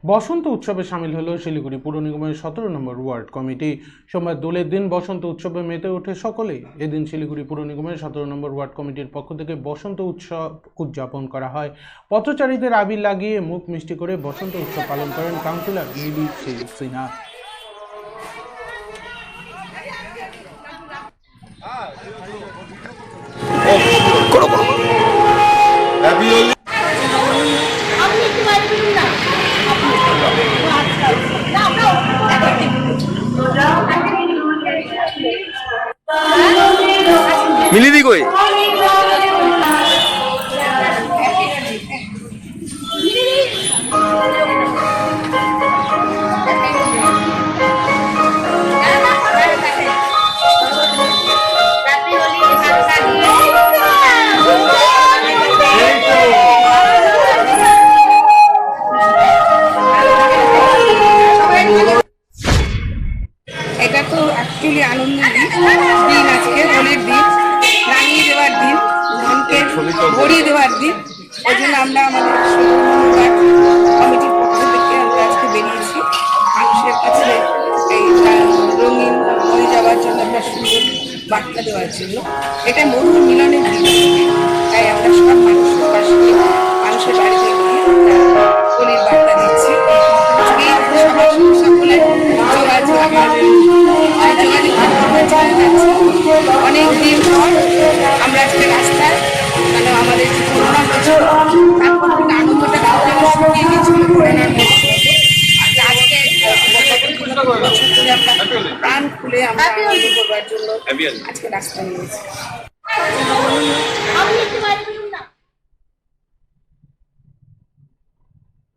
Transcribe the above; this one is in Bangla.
বসন্ত উৎসবে সামিল হলো শিলিগুড়ি পুর নিগমের 17 নম্বর ওয়ার্ড কমিটি। সোমবার দোলের দিন বসন্ত উৎসবে মেতে ওঠে সকলেই। এদিন শিলিগুড়ি পুর নিগমের 17 নম্বর ওয়ার্ড কমিটির পক্ষ থেকে বসন্ত উৎসব উদযাপন করা হয়। পথচারীদের আবির লাগিয়ে মুখ মিষ্টি করে বসন্ত উৎসব পালন করেন কাউন্সিলর মিলি সিনহা। মিলি দি কই এটা তো অ্যাকচুয়ালি আনন্দের দিন আজকে হোলির দিন, রাঙিয়ে দেওয়ার দিন, মনকে ভরিয়ে দেওয়ার দিন। ওই জন্য আমরা আমাদের কমিটির পক্ষ থেকে আমরা আজকে বেরিয়েছি মানুষের কাছে এই রঙিন হয়ে যাওয়ার জন্য একটা সুন্দর বার্তা দেওয়ার জন্য। এটা মধুর মিলনের দিন, তাই আমরা সব মানুষের পাশে মানুষের বাড়িতে গিয়ে হোলির বার্তা দিচ্ছি। সকলে অনেক দিন পর আমরা আজকে রাস্তায়, কেন আমাদের যে করোনা হয়েছিল তারপর থেকে আনন্দটা শুকিয়ে গেছিল করোনার মধ্যে। আজকে বছর ধরে আমরা প্রাণ খুলে আমরা আনন্দ করবার জন্য আজকে রাস্তা নিয়েছি।